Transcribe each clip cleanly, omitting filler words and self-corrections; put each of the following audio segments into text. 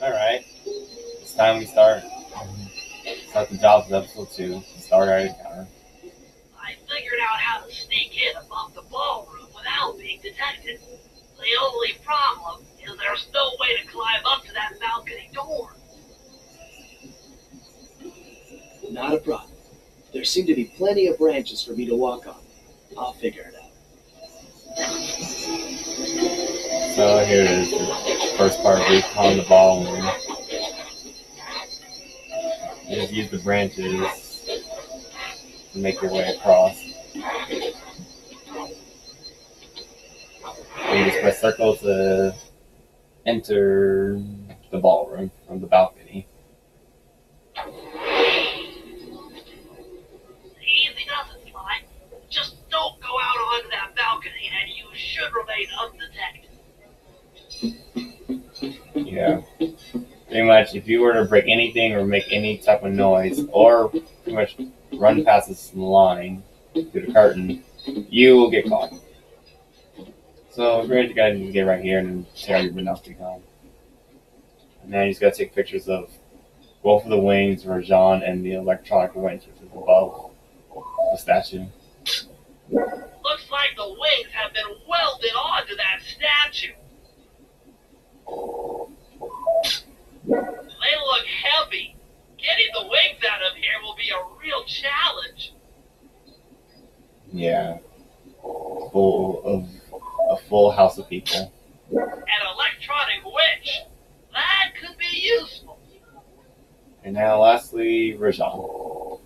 Alright, it's time we start the jobs of episode 2, Starry Encounter. I figured out how to sneak in above the ballroom without being detected. The only problem is there's no way to climb up to that balcony door. Not a problem. There seem to be plenty of branches for me to walk on. I'll figure it out. So here it is, the first part of Recon the Ballroom. You just use the branches to make your way across. And you just press circle to enter the ballroom from the balcony. Easy doesn't slide. Just don't go out onto that balcony and you should remain undetected. Yeah. Pretty much, if you were to break anything or make any type of noise, or pretty much run past this line through the curtain, you will get caught. So we're going to get right here and tear your windows behind. And then you just got to take pictures of both of the wings, Rajan, and the electronic wings, which is above the statue. Looks like the wings have been welded onto that statue. They look heavy. Getting the wings out of here will be a real challenge. Yeah. A full house of people. An electronic witch. That could be useful. And now lastly, Rajan.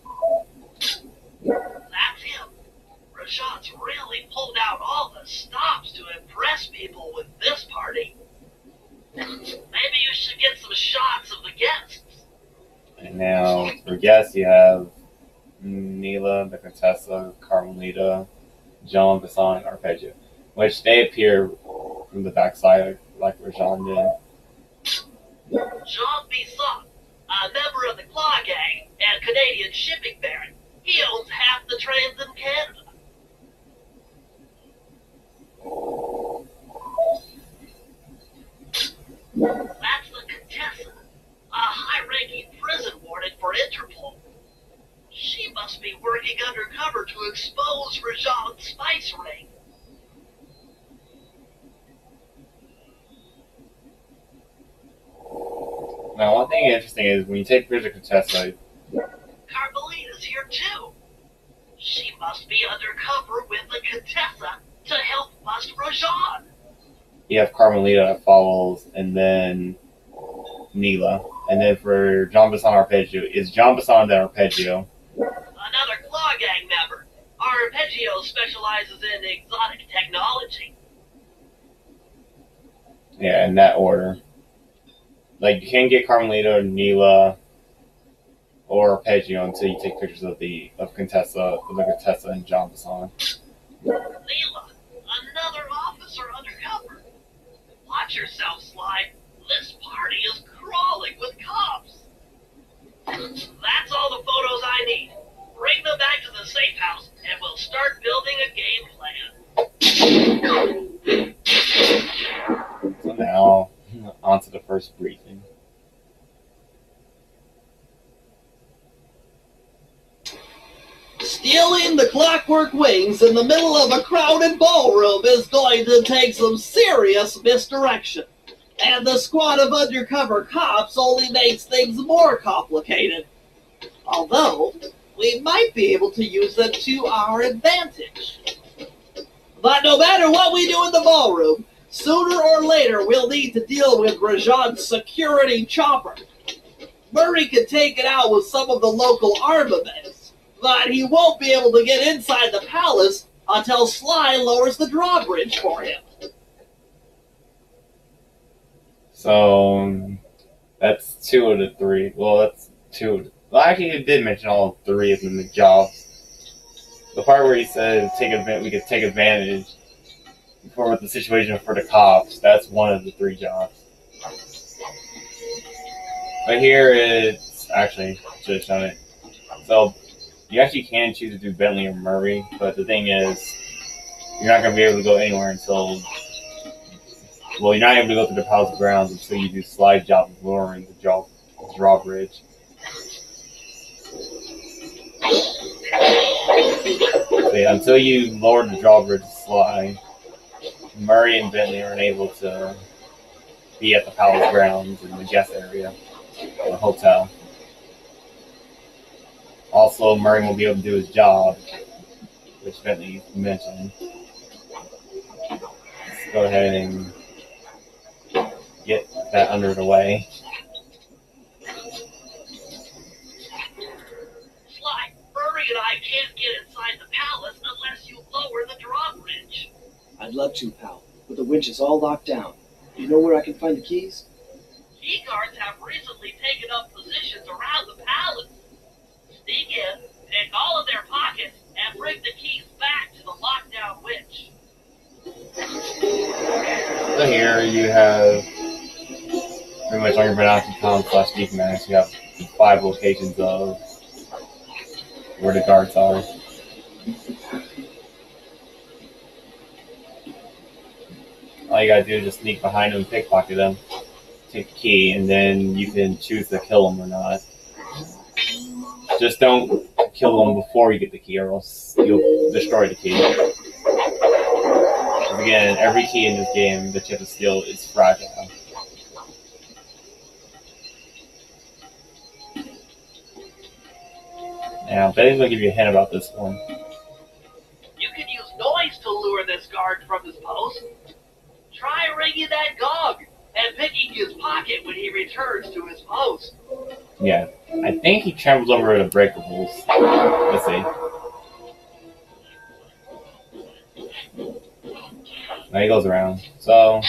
That's him. Rajan's really pulled out all the stops to impress people with this party. Maybe you should get some shots of the guests. And now, for guests, you have Neela, the Contessa, Carmelita, John, Bassan, and Arpeggio, which they appear from the backside like Rajan did. Jean Bisson, a member of the Claw Gang and Canadian shipping baron. He owns half the trains in Canada. That's the Contessa, a high-ranking prison warden for Interpol. She must be working undercover to expose Rajan's spice ring. Now, one thing interesting is when you take pictures of Contessa, Carmelita's here too. She must be undercover with the Contessa to help bust Rajan. you have Carmelita that follows, and then Neela. And then for John Bassan Arpeggio, is John Bassan then Arpeggio? Another Claw Gang member. Arpeggio specializes in exotic technology. Yeah, in that order. Like, you can't get Carmelita, Neela, or Arpeggio until you take pictures of the Contessa and John Bassan. Neela, another officer undercover. Watch yourself, Sly. This party is crawling with cops. That's all the photos I need. Bring them back to the safe house, and we'll start building a game plan. So now, on to the first briefing. Stealing the clockwork wings in the middle of a crowded ballroom is going to take some serious misdirection. And the squad of undercover cops only makes things more complicated. Although, we might be able to use them to our advantage. But no matter what we do in the ballroom, sooner or later we'll need to deal with Rajan's security chopper. Murray can take it out with some of the local armaments, but he won't be able to get inside the palace until Sly lowers the drawbridge for him. So, that's 2 of the 3. Well, that's 2. Well, actually, he did mention all 3 of them, the jobs. The part where he said we could take advantage for the situation for the cops, that's 1 of the 3 jobs. But here it's actually, I should have shown it. So, you actually can choose to do Bentley or Murray, but the thing is, you're not going to be able to go anywhere until well, you're not able to go through the palace grounds until you do slide job of lowering the drawbridge. So yeah, until you lower the drawbridge slide, Murray and Bentley are unable to be at the palace grounds in the guest area, the hotel. Also, Murray won't be able to do his job, which Bentley mentioned. Let's go ahead and get that under the way. Sly, Murray and I can't get inside the palace unless you lower the drawbridge. I'd love to, pal, but the winch is all locked down. Do you know where I can find the keys? Key guards have recently taken up positions around the palace. Sneak in, pick all of their pockets, and bring the keys back to the lockdown winch. So here you have pretty much on your Binoculcom / Deepmax, you have 5 locations of where the guards are. All you gotta do is just sneak behind them and pickpocket them, take the key, and then you can choose to kill them or not. Just don't kill them before you get the key, or else you'll destroy the key. Because again, every key in this game that you have to steal is fragile. Now, Betty's gonna give you a hint about this one. You can use noise to lure this guard from his post. Try ringing that gong and picking his pocket when he returns to his post. Yeah, I think he travels over the breakables. Let's see. Now he goes around. So,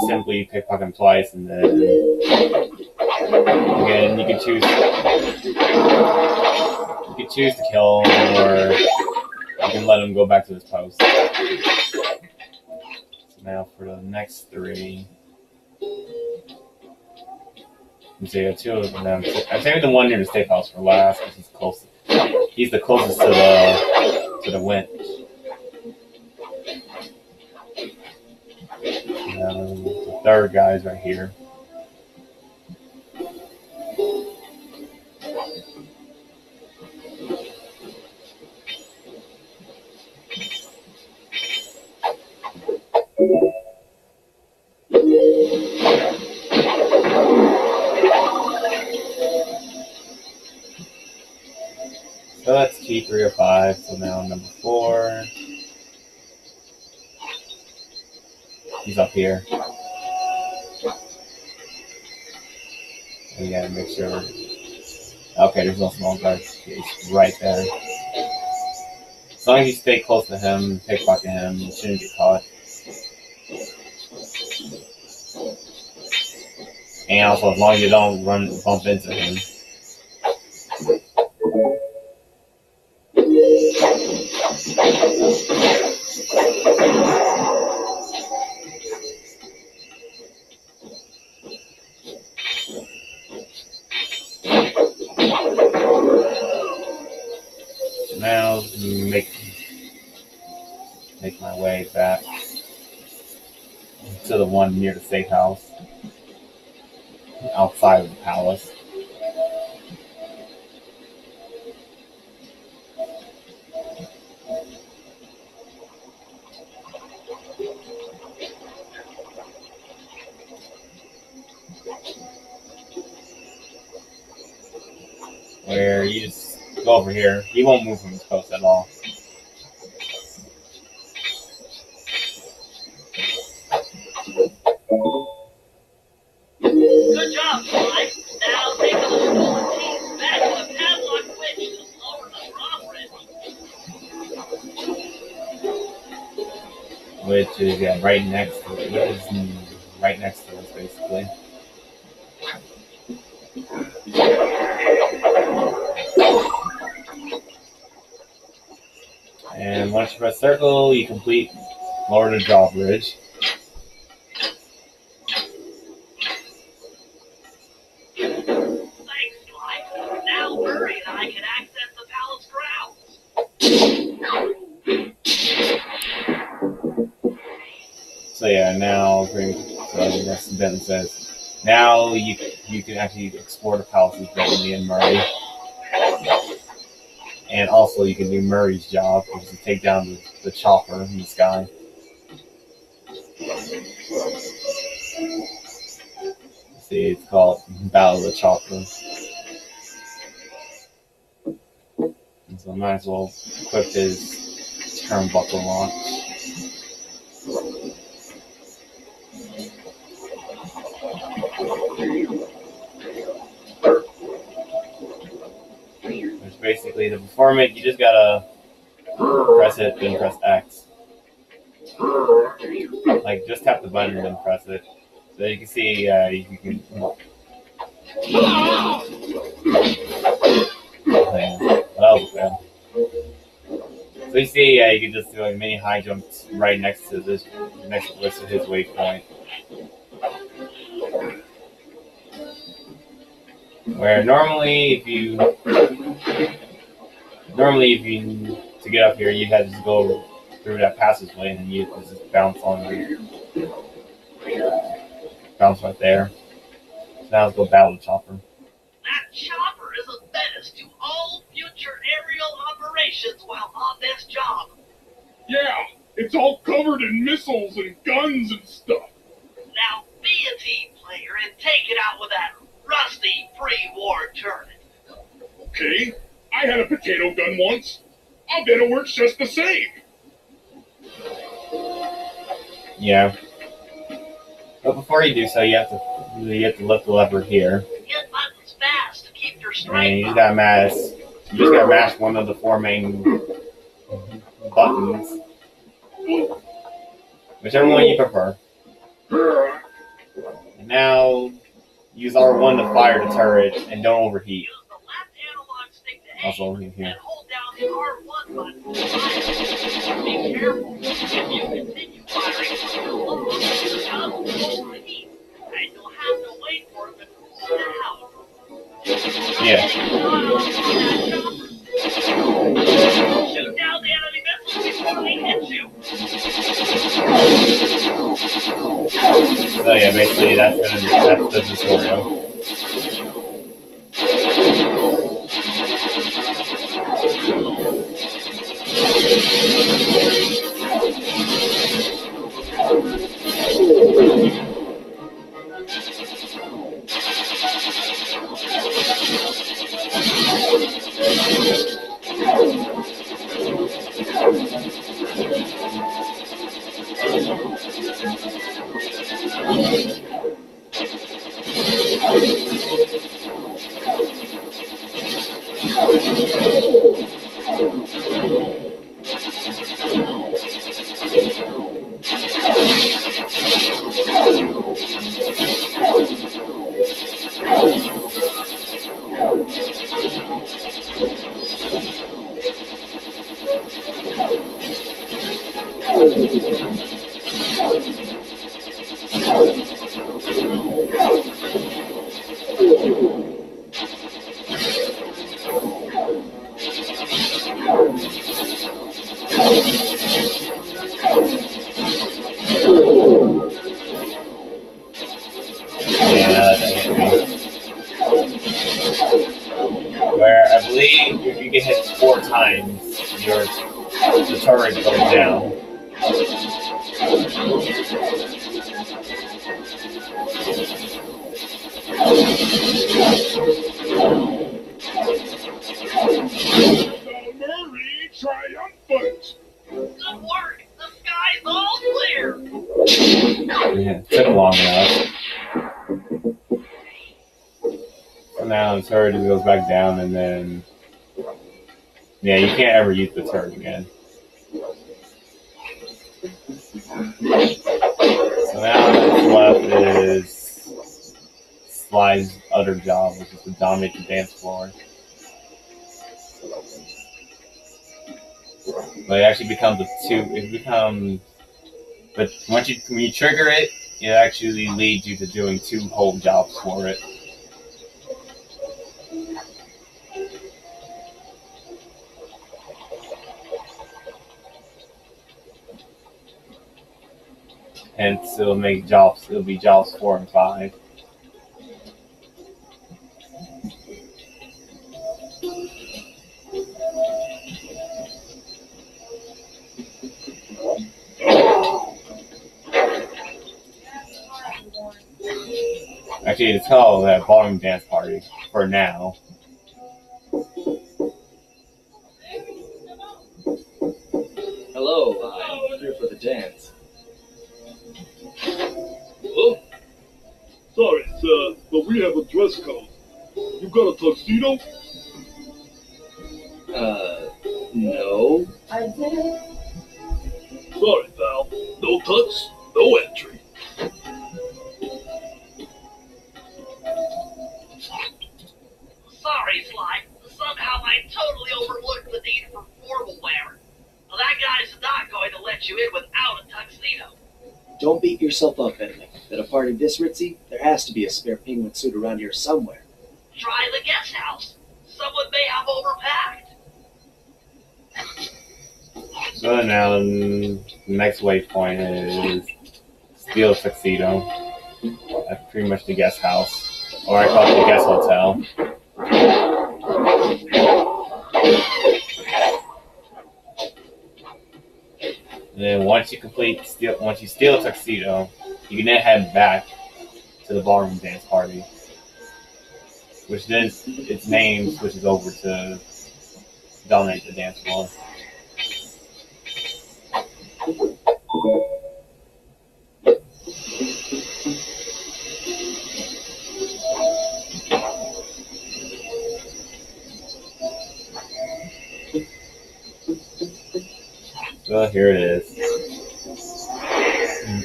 simply pickpocket him twice, and then again you can choose to kill him, or you can let him go back to his post. So now for the next 3. So you have 2 of them. I'm saving the one near the safe house for last because he's close. He's the closest to the winch. The third guy's right here. So that's key 3 or 5. So now number 4. He's up here. We gotta make sure. Okay, there's no small guard. He's right there. As long as you stay close to him, pickpocket him, you shouldn't get caught. And also, as long as you don't bump into him. Now make my way back to the one near the safe house, outside of the palace. Where you just go over here. He won't move from his post at all. Good job, Sly. Now take the stolen keys back to the padlock winch to lower the drawbridge. Which is right next to it. It is right next to us, basically. And once you press circle, you complete lower the drawbridge. Thanks, Sly. Now Murray and I can access the palace grounds. So yeah, now so that's what Bentley says. Now you can actually explore the palaces, Bentley and Murray, and also you can do Murray's job, which is to take down the chopper in the sky. See, it's called Battle of the Chopper. And so I might as well equip his turnbuckle launch. Which basically the performance, you just gotta press it, then press X. Like, just tap the button and then press it. So you can see, you can. That was a fail. So you see, you can just do like mini high jumps right next to his waypoint. Where normally, if you to get up here, you had to just go through that passageway and then you just bounce right there. So now let's go battle the chopper. That chopper is a menace to all future aerial operations while on this job. Yeah, it's all covered in missiles and guns and stuff. Now be a team player and take it out with that rusty pre-war turret. Okay, I had a potato gun once. I'll bet it works just the same. Yeah. But before you do so, you have to lift the lever here. Hit buttons fast to keep your And strength you just up. gotta mash one of the 4 main buttons. Whichever one you prefer. And now use R1 to fire the turret and don't overheat. Use the left analog stick to aim Also here. and hold down the R1 button to fire. Be careful. If you continue firing from your low, the gun will overheat, and you'll have to wait for it to cool down. Yeah. Shoot down the enemy missiles before they hit you. So yeah, basically that's the tutorial. Where I believe if you get hit 4 times, the turret goes down. The Murray triumphant. Good work. The sky's all clear. Yeah, it took long enough. So now the turret just goes back down, and then yeah, you can't ever use the turret again. So now what's left is Sly's other job, which is to dominate the dance floor. But it actually becomes but when you trigger it, it actually leads you to doing 2 whole jobs for it. Hence, it'll be jobs 4 and 5. Actually, it's called a ballroom dance party for now. Hello, I'm here for the dance. Hello? Sorry, sir, but we have a dress code. You got a tuxedo? No. Sorry, pal. No tux, no entry. Sorry, Sly. Somehow I totally overlooked the need for formal wear. Well, that guy's not going to let you in without a tuxedo. Don't beat yourself up, Bentley. At a party this ritzy, there has to be a spare penguin suit around here somewhere. Try the guest house. Someone may have overpacked. So now, the next waypoint is Steel Tuxedo. That's pretty much the guest house. Or I call it the guest hotel. And then once you steal a tuxedo, you can then head back to the ballroom dance party, which then its name switches over to dominate the dance floor. So here it is,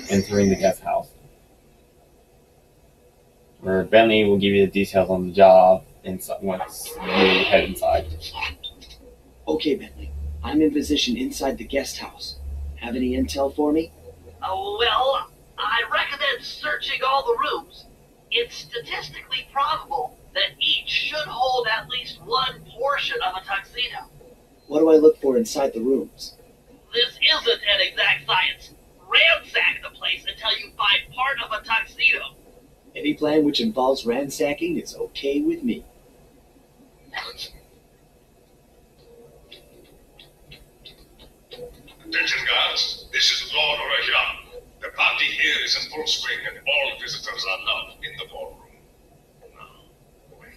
entering the guest house, where Bentley will give you the details on the job once you head inside. Okay, Bentley. I'm in position inside the guest house. Have any intel for me? Oh, well, I recommend searching all the rooms. It's statistically probable that each should hold at least one portion of a tuxedo. What do I look for inside the rooms? This isn't an exact science. Ransack the place until you find part of a tuxedo. Any plan which involves ransacking is okay with me. Attention guards, this is Lord Rajan. The party here is in full swing and all visitors are now in the ballroom. Now,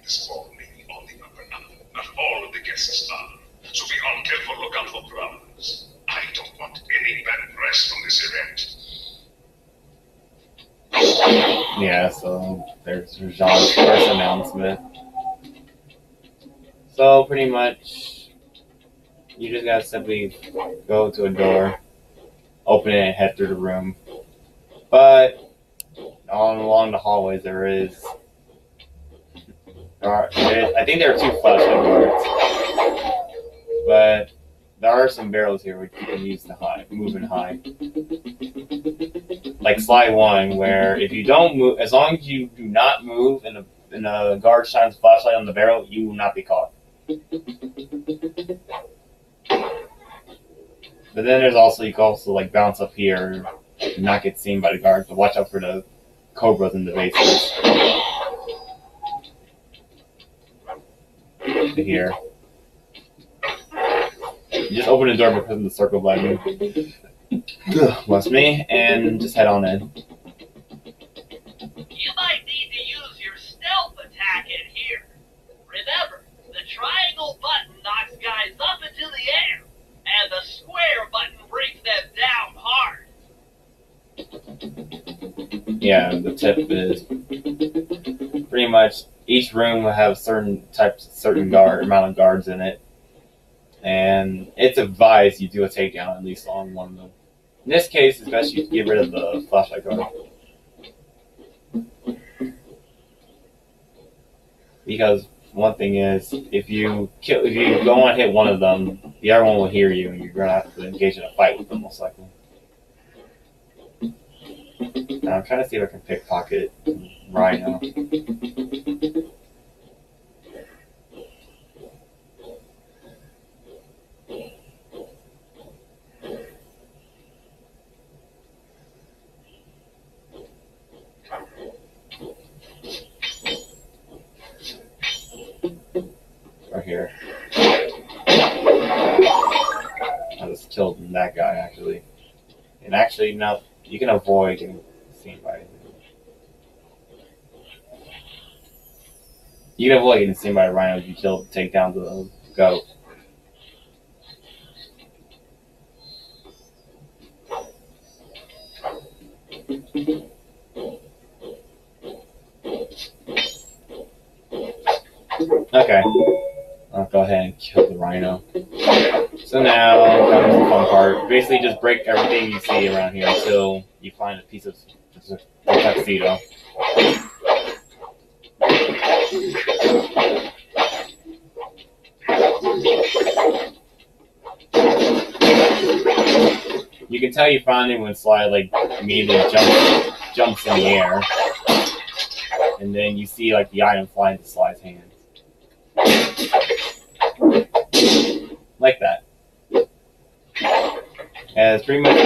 this ball may be on the up and up. Not all of the guests are. So be on careful lookout for problems. I don't want any bad press from this event. Yeah, so there's Rajan's first announcement. So pretty much, you just gotta simply go to a door, open it, and head through the room. But along the hallways I think there are 2 flashlight guards, but there are some barrels here which you can use to move and hide. Like slide 1, where if you don't move, as long as you do not move and a guard shines a flashlight on the barrel, you will not be caught. But then you can also like bounce up here and not get seen by the guards, but watch out for the cobras in the basements. Here. You just open the door because of the circle button. Bless me, and just head on in. You might need to use your stealth attack in here. Remember, the triangle button knocks guys up into the air, and the square button brings them down hard. Yeah, the tip is pretty much each room will have certain amount of guards in it, and it's advised you do a takedown at least on one of them. In this case, it's best you get rid of the flashlight guard, because one thing is, if you go and hit one of them, the other one will hear you, and you're gonna have to engage in a fight with them most likely. Now I'm trying to see if I can pickpocket Rhino. Actually, no. You can avoid getting seen by. You can avoid getting seen by a rhino if you take down the goat. Okay. I'll go ahead and kill the rhino. So now comes the fun part. Basically just break everything you see around here until you find a piece of tuxedo. You can tell you found him when Sly like immediately jumps in the air. And then you see like the item fly into Sly's hands. Like that. And it's pretty much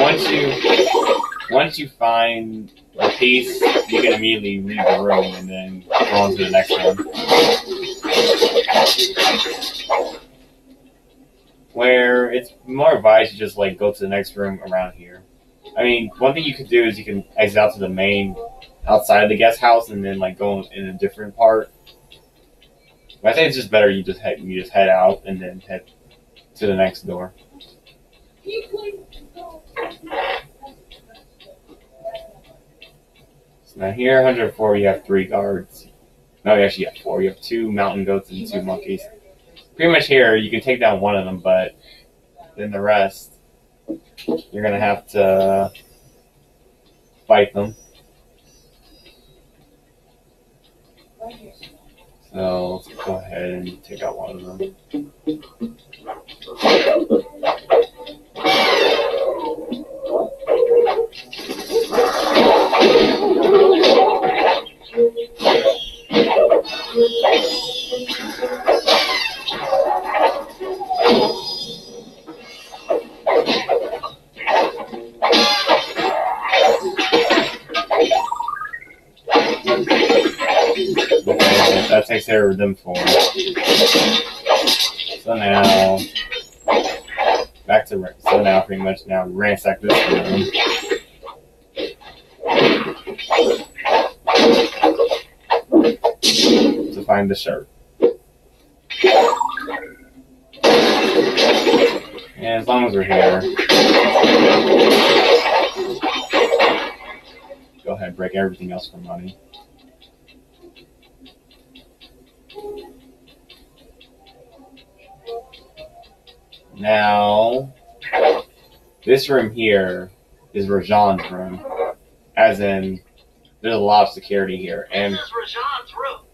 once you find a piece, you can immediately leave the room and then go on to the next one. Where it's more advised to just like go to the next room around here. I mean, one thing you could do is you can exit out to the main outside of the guest house and then like go in a different part. But I think it's just better you just head out and then head to the next door. So now here, 104, you have 3 guards. No, you actually have 4. You have 2 mountain goats and 2 monkeys. Pretty much here, you can take down one of them, but then the rest, you're going to have to fight them. So let's go ahead and take out one of them. Okay, that takes care of them 4. So now, back to so now pretty much now ransack this room. To find the shirt. And as long as we're here, go ahead and break everything else for money. Now, this room here is Rajan's room. As in, there's a lot of security here. And this is Rajan's room.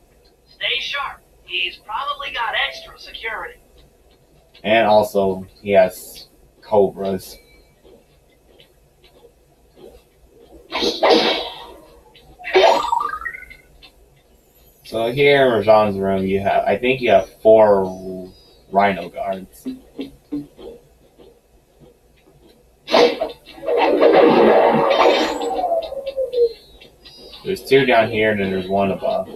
Stay sharp. He's probably got extra security. And also, he has cobras. So here in Rajan's room, I think you have 4 rhino guards. There's 2 down here, and then there's 1 above.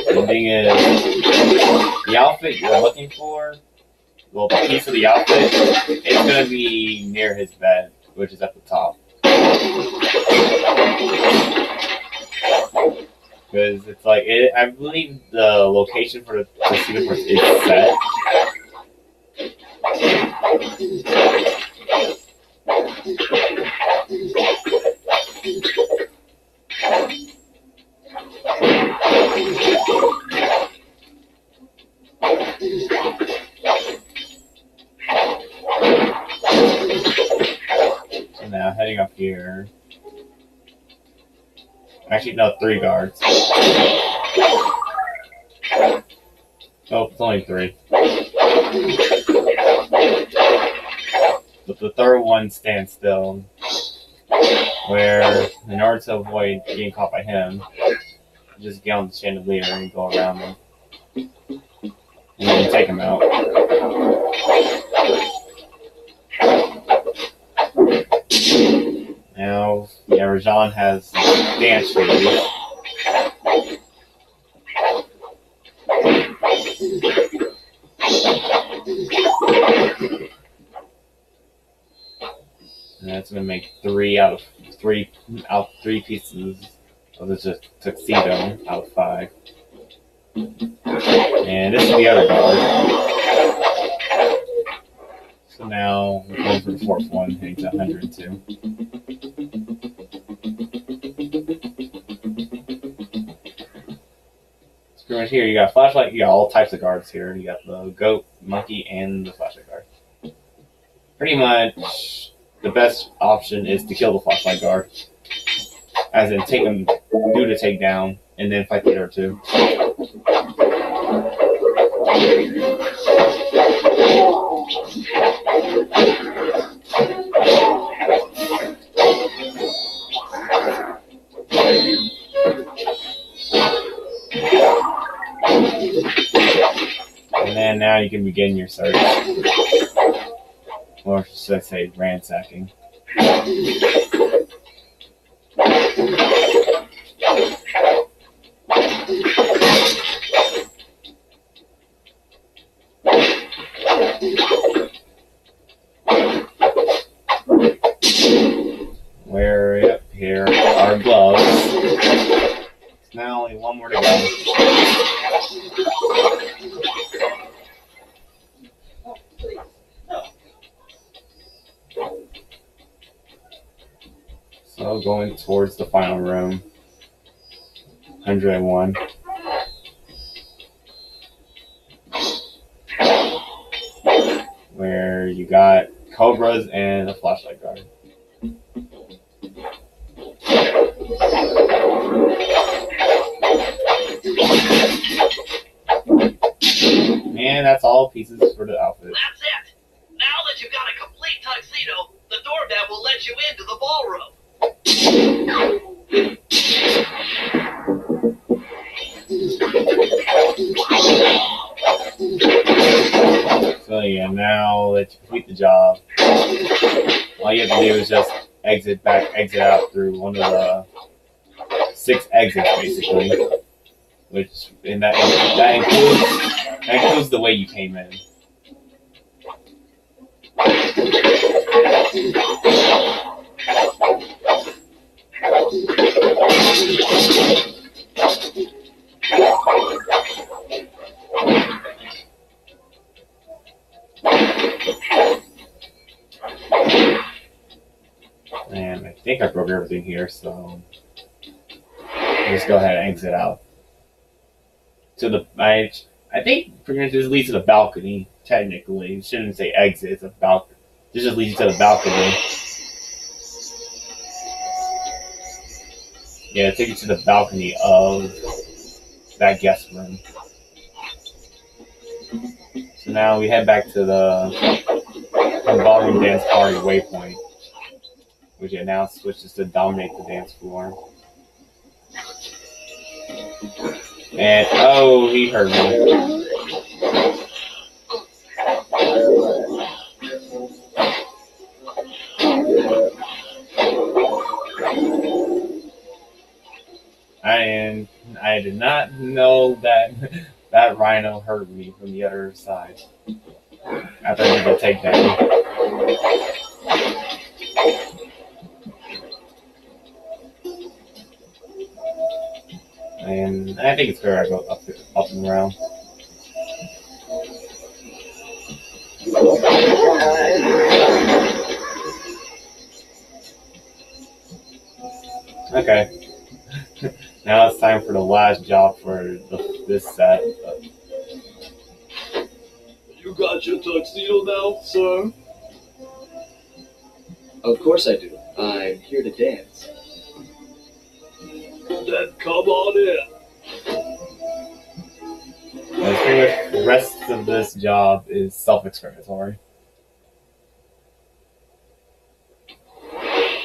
The thing is, the outfit you're looking for, well, the piece of the outfit, it's going to be near his bed, which is at the top. Because it's like, I believe the location for the sequence is set. So now heading up here. Actually, no, 3 guards. Oh, it's only 3. But the third one stands still. Where, in order to avoid getting caught by him, you just get on the chandelier and go around him. And then take him out. Now, Yeah, Rajan has dance shoes. And that's gonna make three pieces of the tuxedo out of 5. And this is the other guard. So now we're going for the 4th one, heading to 102. So pretty much here you got a flashlight, you got all types of guards here. You got the goat, monkey, and the flashlight guard. Pretty much the best option is to kill the flashlight guard. As in take him, do the takedown, and then fight the other 2. And then now you can begin your search. Or should I say ransacking. Yep, here are gloves. It's now only one more to go. So going towards the final room, 101. Where you got cobras and a flashlight guard. And that's all pieces for the outfit. That's it. Now that you've got a complete tuxedo, the doorbell will let you into the ballroom. So yeah, now that you complete the job, all you have to do is just exit out through one of the 6 exits, basically. Which, and that includes the way you came in. And I think I broke everything here, so I'll just go ahead and exit out. I think pretty much this leads to the balcony, technically. It shouldn't say exit, it's a balcony. This just leads you to the balcony. Yeah, take you to the balcony of that guest room. So now we head back to the ballroom dance party waypoint, which it now switches to dominate the dance floor. And oh, he heard me. I did not know that that rhino heard me from the other side after I did the takedown. And I think it's fair I go up and around. Okay. Now it's time for the last job for this set. You got your tuxedo now, sir? Of course I do. I'm here to dance. Then come on in. That's pretty much the rest of this job is self-explanatory.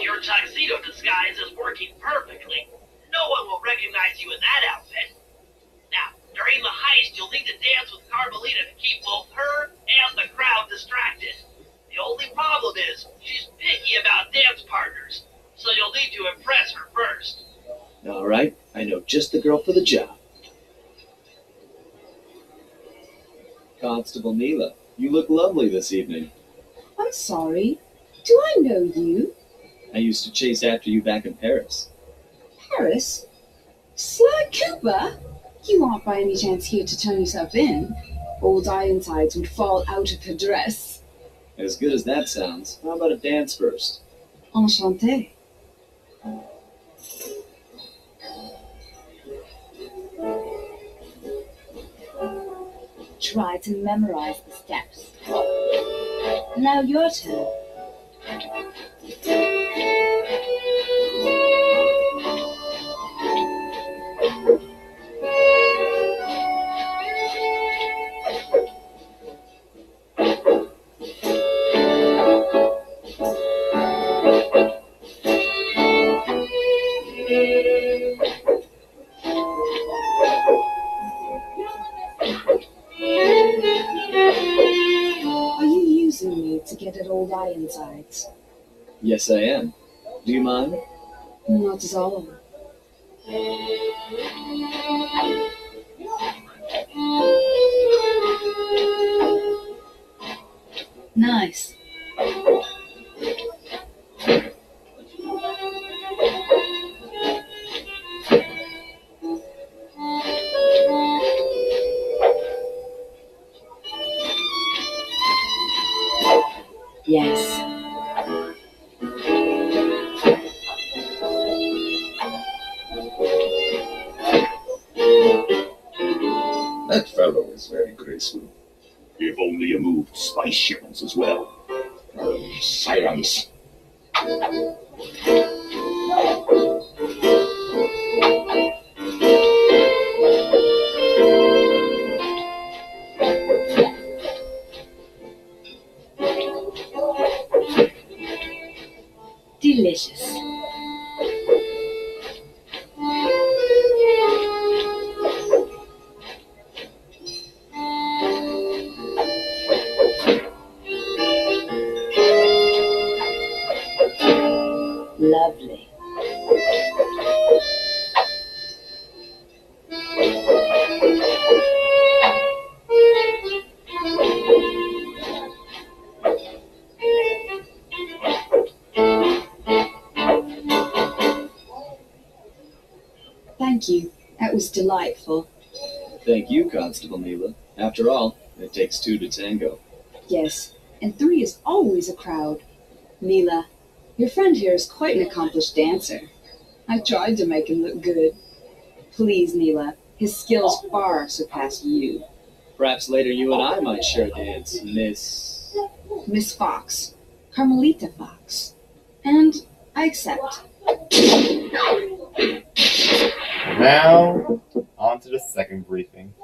Your tuxedo disguise is working perfectly. No one will recognize you in that outfit. Now, during the heist, you'll need to dance with Carmelita to keep both her and the crowd distracted. The only problem is, she's picky about dance partners, so you'll need to All right, I know just the girl for the job. Constable Mila, you look lovely this evening. I'm sorry. Do I know you? I used to chase after you back in Paris. Paris? Sly Cooper? You aren't by any chance here to turn yourself in? Old Ironsides would fall out of her dress. As good as that sounds, how about a dance first? Enchanté. Try to memorize the steps. Now your turn. Are you using me to get at old Ironsides? Yes, I am. Do you mind? Not at all. Nice. Yes. That fellow is very graceful. If only you moved spice shipments as well. Silence. Delicious. Lovely. Thank you. That was delightful. Thank you, Constable Mila. After all, it takes two to tango. Yes, and three is always a crowd. Mila, your friend here is quite an accomplished dancer. I tried to make him look good. Please, Mila, his skills far surpass you. Perhaps later you and I might share a dance, Miss... Miss Fox, Carmelita Fox. And I accept. Now, on to the second briefing.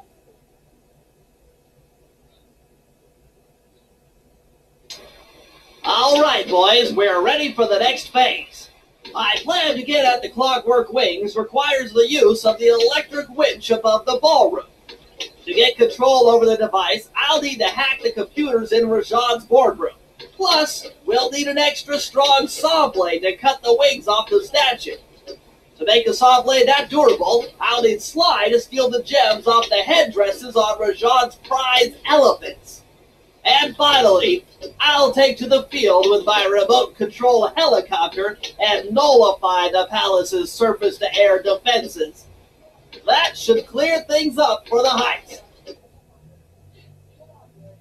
All right, boys, we're ready for the next phase. My plan to get at the clockwork wings requires the use of the electric winch above the ballroom. To get control over the device, I'll need to hack the computers in Rajan's boardroom. Plus, we'll need an extra strong saw blade to cut the wings off the statue. To make a saw blade that durable, I'll need Sly to steal the gems off the headdresses on Rajan's prize elephants. And finally, I'll take to the field with my remote control helicopter and nullify the palace's surface-to-air defenses. That should clear things up for the heist.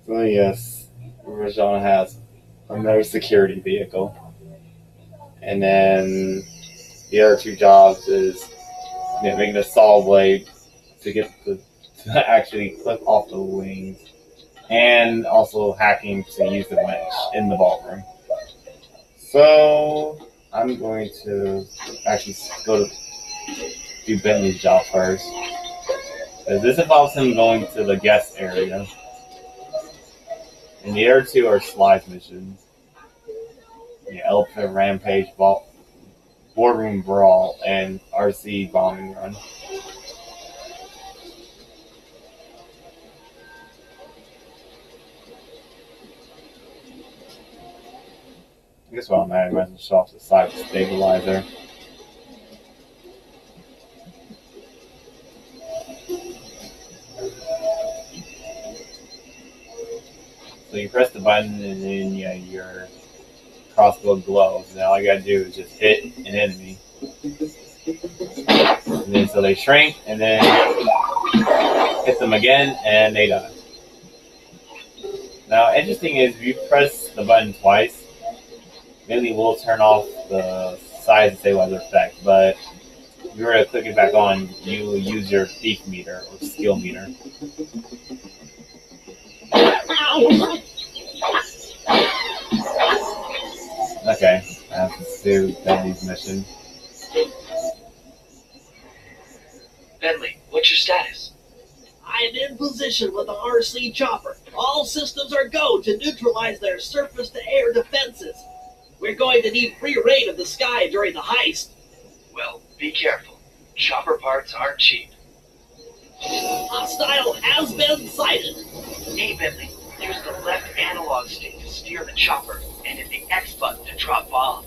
So yes, Rajan has another security vehicle. And then the other two jobs is making a saw blade to get to actually clip off the wings. And also hacking to use the winch in the ballroom. So I'm going to actually go to do Bentley's job first. Because this involves him going to the guest area. And the other two are Sly's missions. Elephant Rampage, Boardroom Brawl, and RC Bombing Run. I guess while I'm at it, I might as well show off the side stabilizer. So you press the button, and then yeah, your crossbow glows. And all you gotta do is just hit an enemy. And then so they shrink, and then hit them again, and they die. Now, interesting is if you press the button twice, Bentley will turn off the size and stabilizer effect, but if you were to click it back on, you will use your thief meter or skill meter. Okay, I have to do Bentley's mission. Bentley, what's your status? I'm in position with the RC chopper. All systems are go to neutralize their surface-to-air defenses. We're going to need free reign of the sky during the heist. Well, be careful. Chopper parts aren't cheap. Hostile has been sighted. Hey, Bentley, use the left analog stick to steer the chopper and hit the X button to drop bombs.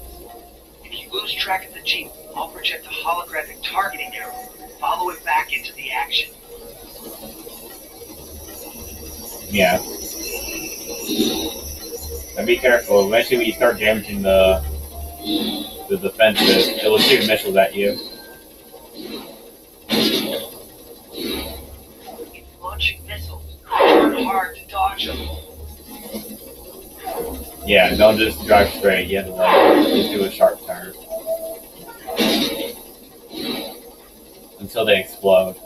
If you lose track of the Jeep, I'll project a holographic targeting arrow. Follow it back into the action. Yeah. But be careful. Eventually, when you start damaging the defenses, it will shoot missiles at you. It's launching missiles. Turn hard to dodge them. Yeah, don't just drive straight. You have to like just do a sharp turn until they explode.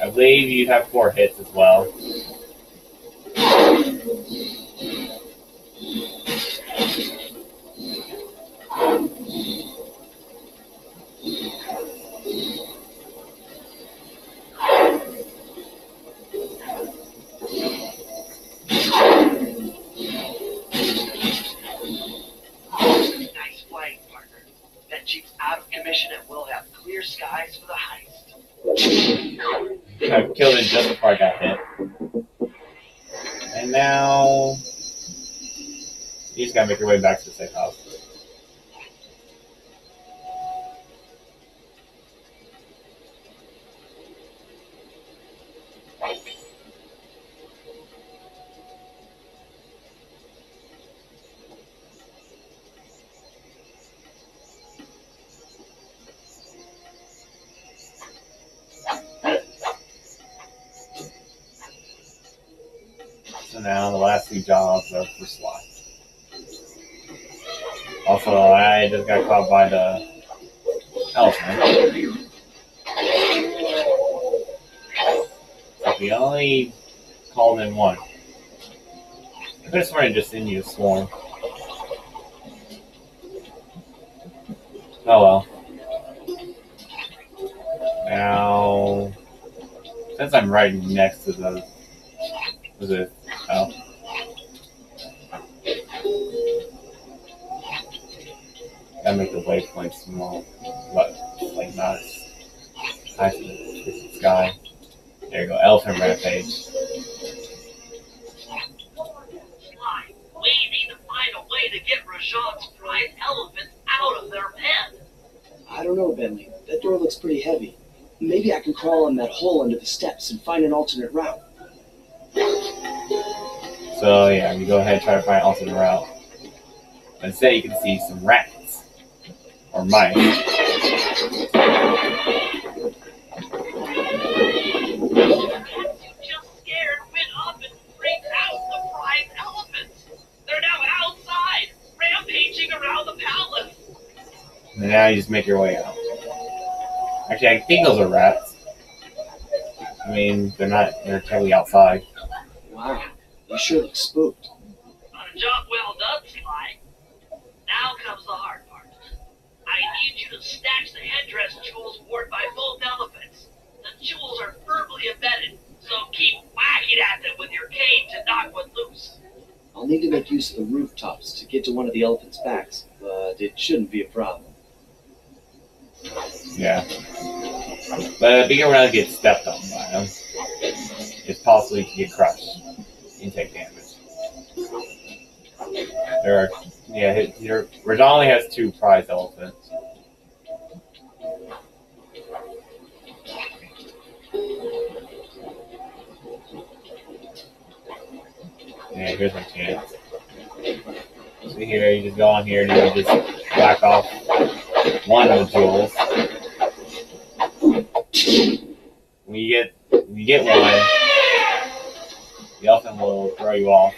I believe you have 4 hits as well. Nice flying, partner. That Jeep's out of commission and we'll have clear skies for the heist. I killed it just before I got hit. And now you just gotta make your way back to the safe house. So now the last 2 jobs are for SWAT. Also, I just got caught by the elephant. But we only called in 1. I could have sworn I just sent you a swarm. Oh well. Now, since I'm right next to the... Was it? Oh. Gotta make the waypoint small, but like not as high as the sky. There you go, Elephant Rampage. Sly, we need to find a way to get Rajan's prize elephants out of their pen. I don't know, Bentley. That door looks pretty heavy. Maybe I can crawl on that hole under the steps and find an alternate route. So yeah, you go ahead and try to find an alternate route. Instead, you can see some rats or mice. You just scared, went up and freaked out the prize elephants. They're now outside, rampaging around the palace. And now you just make your way out. Actually, I think those are rats. I mean, they're totally outside. Wow, you sure look spooked. A job well done, Sly. Now comes the hard part. I need you to snatch the headdress jewels worn by both elephants. The jewels are firmly embedded, so keep whacking at them with your cane to knock one loose. I'll need to make use of the rooftops to get to one of the elephants' backs, but it shouldn't be a problem. Yeah. But being around to get stepped on by them, it's possible you can get crushed and take damage. Rajan only has 2 prize elephants. Yeah, here's my chance. So here, you just go on here and you just whack off one of the jewels. When you get one, the elephant will throw you off.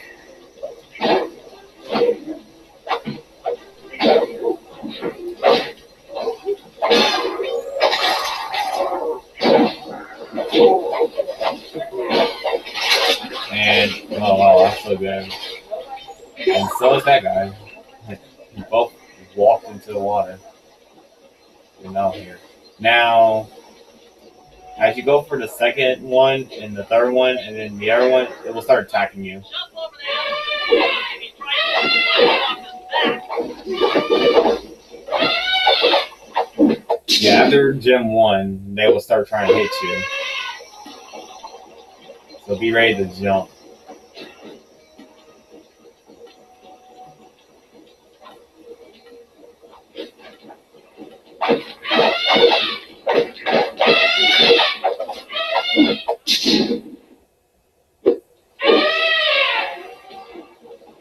And oh wow, that's so good. And so is that guy. You both walked into the water. You're now here. Now, as you go for the second one and the third one and then the other one, it will start attacking you. Jump over the elephant. If he tries to climb off his back. Yeah, after Gym 1, they will start trying to hit you. So be ready to jump.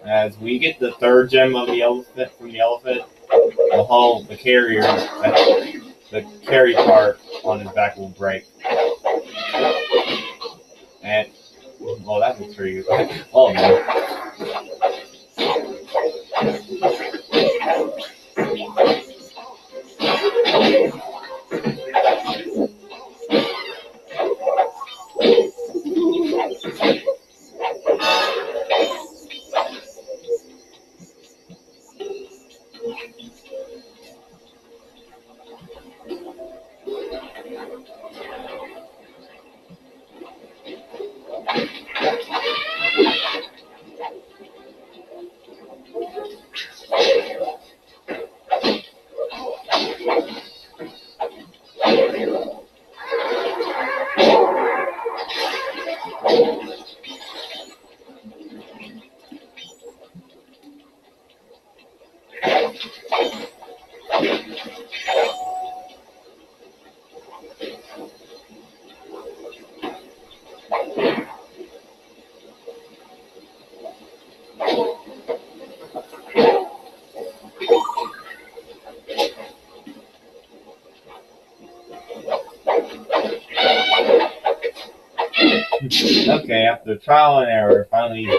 As we get the third gem of the elephant from the elephant, the carry part on his back will break. And well, that was for you. Oh man. Okay, after trial and error, finally. On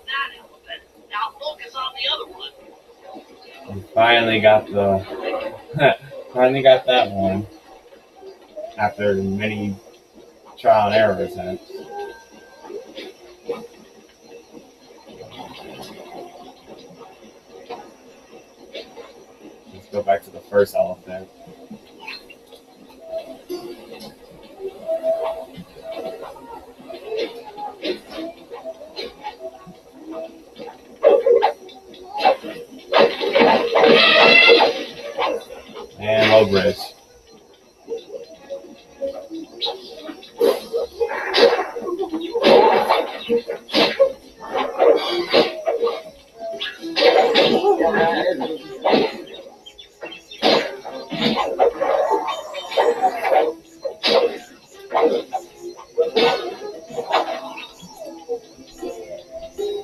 that elephant. Now focus on the other one. We finally got that one. After many trial and error attempts. Let's go back to the first elephant. And low bridge.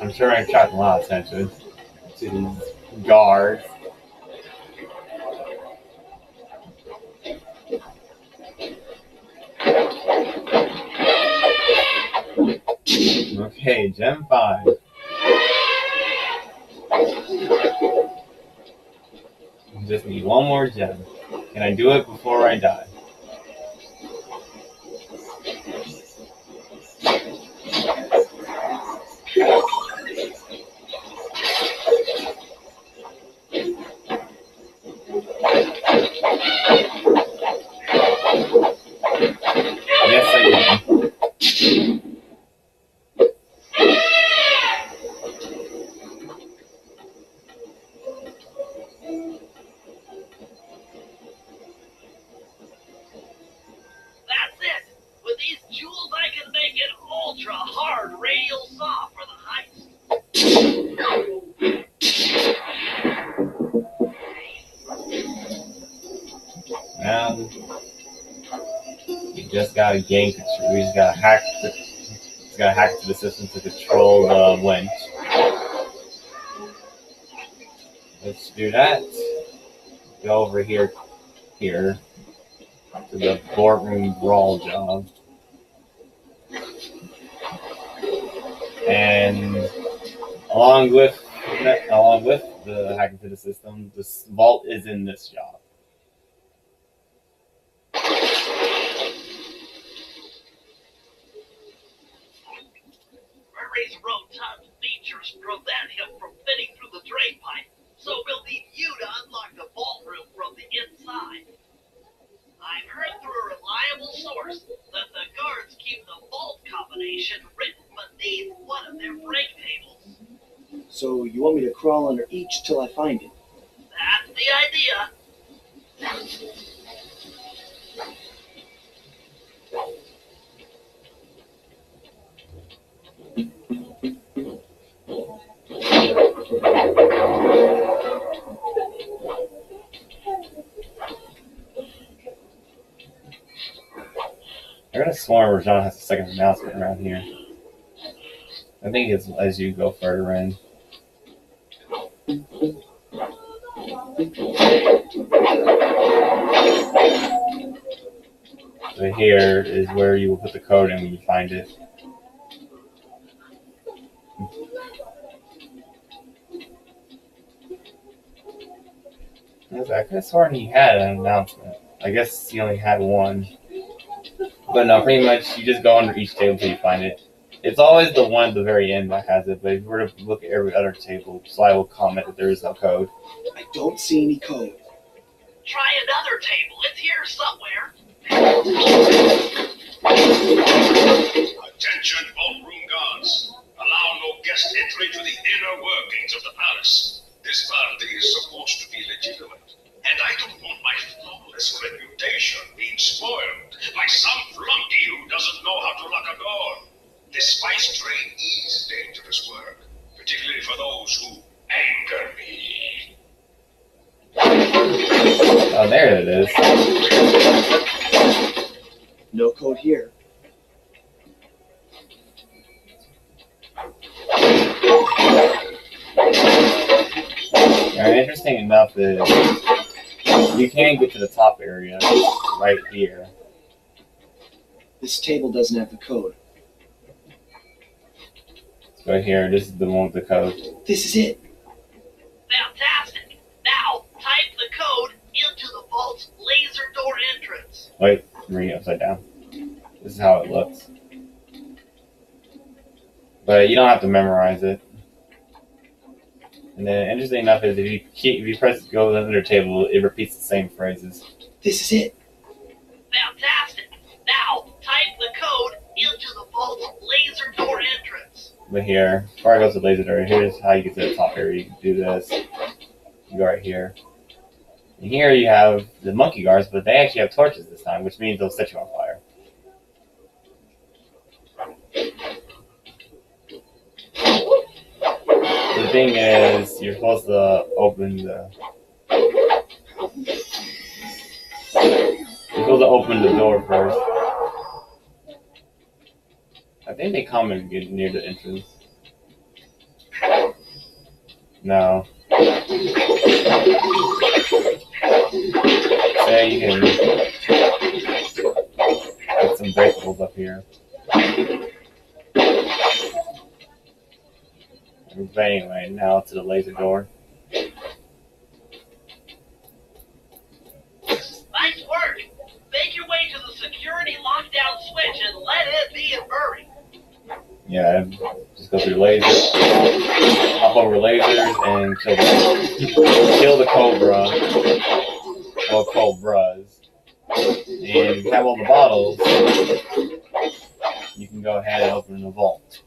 I'm sure I attract a lot of attention to these guards. Okay, Gem 5. Just need one more gem. Can I do it before I die? Yes, I can. That's it. With these jewels, I can make an ultra hard radial saw for the heist. Now, you just gotta gain control. We just gotta hack to gotta hack into the system to control the winch. Let's do that. Go over here to the Boardroom Brawl job. And along with the hack into the system, this vault is in this job. Murray's rotund features prevent him from fitting through the drain pipe, so we'll need you to unlock the vault room from the inside. I've heard through a reliable source that the guards keep the vault combination written beneath one of their break tables. So you want me to crawl under each till I find it? That's the idea. I could have sworn Rajan has a second announcement around here. I think it's as you go further in. So here is where you will put the code in when you find it. I could have sworn he had an announcement. I guess he only had one. But no, pretty much you just go under each table until you find it. It's always the one at the very end that has it, but if you were to look at every other table, Sly will comment that there is no code. I don't see any code. Try another table. It's here somewhere. Attention, ballroom guards. Allow no guest entry to the inner workings of the palace. This party is supposed to be legitimate, and I don't want my flawless reputation being spoiled by some flunky who doesn't know how to lock a door. The spice trade is dangerous work, particularly for those who anger me. Oh, there it is. No code here. Now, interesting enough is you can get to the top area right here. This table doesn't have the code. Right here, this is the one with the code. This is it. Fantastic. Now, type the code into the vault's laser door entrance. Wait, read it upside down. This is how it looks. But you don't have to memorize it. And then, interesting enough is if you press go to the table, it repeats the same phrases. This is it. Fantastic. Now, type the code into the vault's laser door entrance. But here, before I go to the laser door, here's how you get to the top area. You can do this. You go right here. And here you have the monkey guards, but they actually have torches this time, which means they'll set you on fire. The thing is, you're supposed to open the... You're supposed to open the door first. I think they come and get near the entrance. No. Say you can get some breakables up here. But anyway, now to the laser door. Nice work. Make your way to the security lockdown switch and let it be a hurry. Yeah, just go through lasers, hop over lasers, and kill the cobra, or cobras. And if you have all the bottles, you can go ahead and open the vault.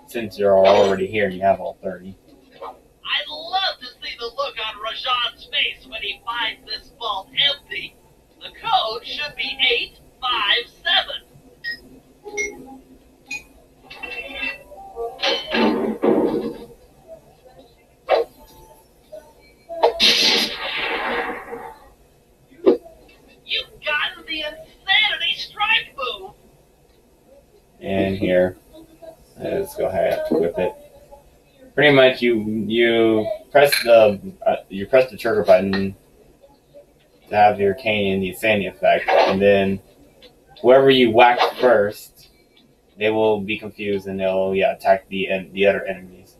Since you're already here and you have all 30. I'd love to see the look on Rajan's face when he finds this vault empty. The code should be 857. You've gotten the insanity strike move. And here with it. Pretty much, you press the trigger button to have your cane and the insanity effect, and then whoever you whack first, they will be confused and they'll attack the other enemies.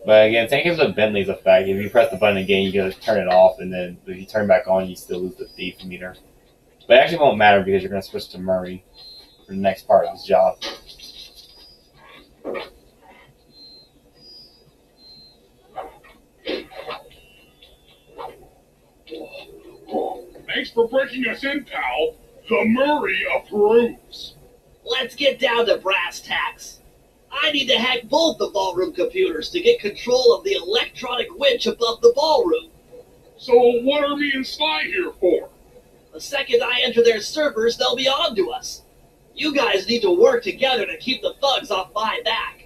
But again, same as with Bentley's effect. If you press the button again, you gotta turn it off, and then if you turn it back on, you still lose the thief meter. But it actually won't matter because you're gonna switch to Murray for the next part of his job. Thanks for breaking us in, pal. The Murray approves. Let's get down to brass tacks. I need to hack both the ballroom computers to get control of the electronic witch above the ballroom. So what are me and Sly here for? The second I enter their servers, they'll be on to us. You guys need to work together to keep the thugs off my back.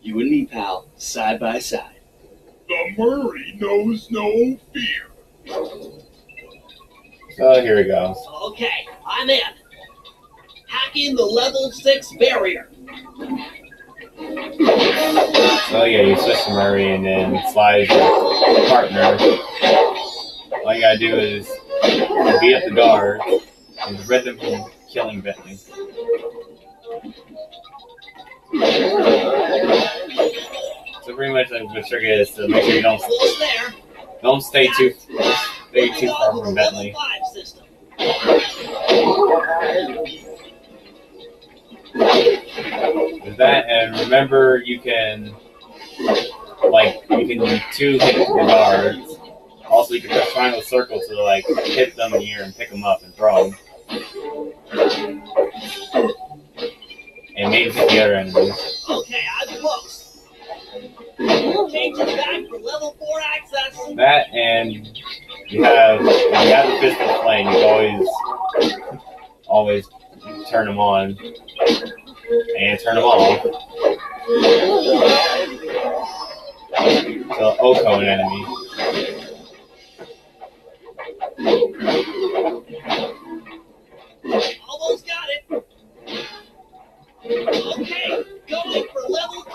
You and me, pal, side by side. The Murray knows no fear. So here we go. Okay, I'm in. Hacking the level 6 barrier. So yeah, you switch to Murray and then Sly's your partner. All you gotta do is beat up the guards and prevent them from killing Bentley. So pretty much the trick is to make sure you don't stay too far from Bentley. With that, and remember you can two hit the guards. Also, you can press triangle circle to hit them in the ear and pick them up and throw them. And maybe hit the other enemies. Okay, I'm close. Change it back for level 4 access. That, and you have the fist of flame. You can always turn them on and turn them off. So Oko an enemy. Almost got it. Okay, going for level 3.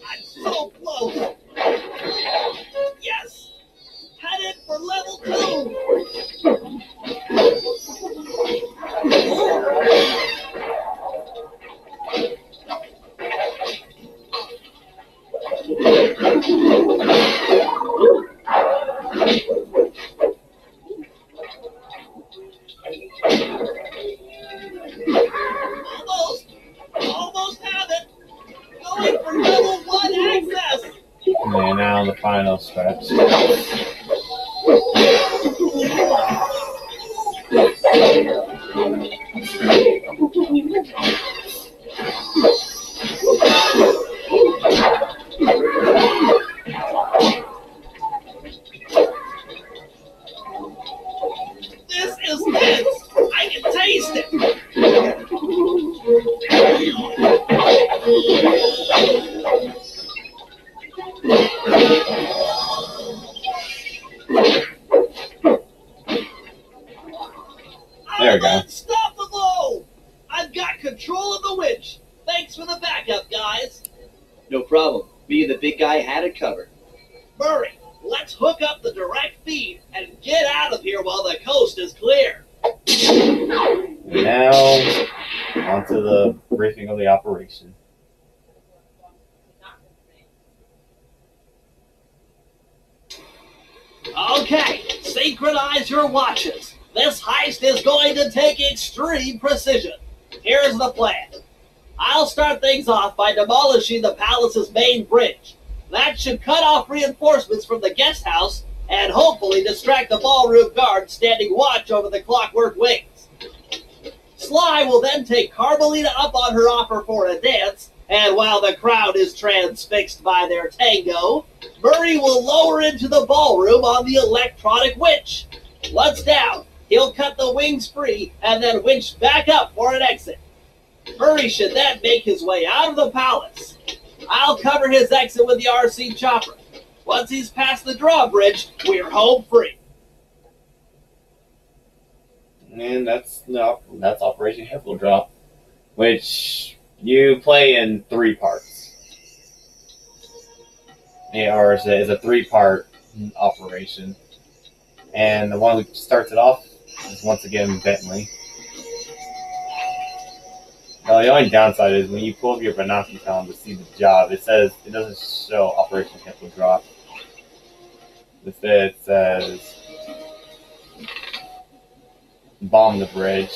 I'm so close. Yes. Headed for level 2. Almost have it. Going for level 1 access. And now the final stretch. This is tense. I can taste it. There we go. Unstoppable! I've got control of the witch. Thanks for the backup, guys. No problem. Me and the big guy had it covered. Murray, let's hook up the direct feed and get out of here while the coast is clear. Now, onto the briefing of the operation. Okay, synchronize your watches. This heist is going to take extreme precision. Here's the plan. I'll start things off by demolishing the palace's main bridge. That should cut off reinforcements from the guest house and hopefully distract the ballroom guards standing watch over the clockwork wings. Sly will then take Carmelita up on her offer for a dance, and while the crowd is transfixed by their tango, Murray will lower into the ballroom on the electronic witch. Once down, he'll cut the wings free and then winch back up for an exit. Murray should then make his way out of the palace. I'll cover his exit with the RC chopper. Once he's past the drawbridge, we're home free. And that's Operation Hippo Drop, which you play in 3 parts. Yeah, or it's a 3-part operation. And the one who starts it off is once again Bentley. Now, the only downside is when you pull up your binocular to see the job, it doesn't show Operation Hippo Drop. Instead, it says bomb the bridge.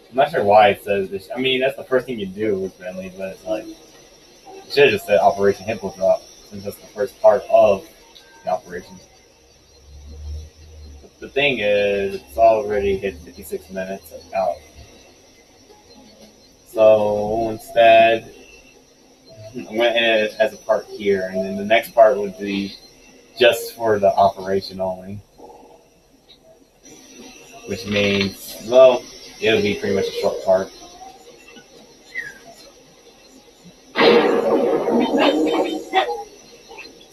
I'm not sure why it says this. I mean, that's the first thing you do with Bentley, but it's like, it should have just said Operation Hippo Drop, since that's the first part of the operation. But the thing is, it's already hit 56 minutes out. So instead, I went in as a part here, and then the next part would be just for the operation only. Which means, well, it'll be pretty much a short part.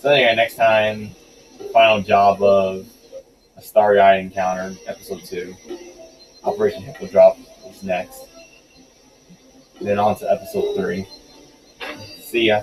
So anyway, next time, the final job of a Starry encounter, episode 2. Operation Hippo Drop is next. Then on to episode 3. See ya.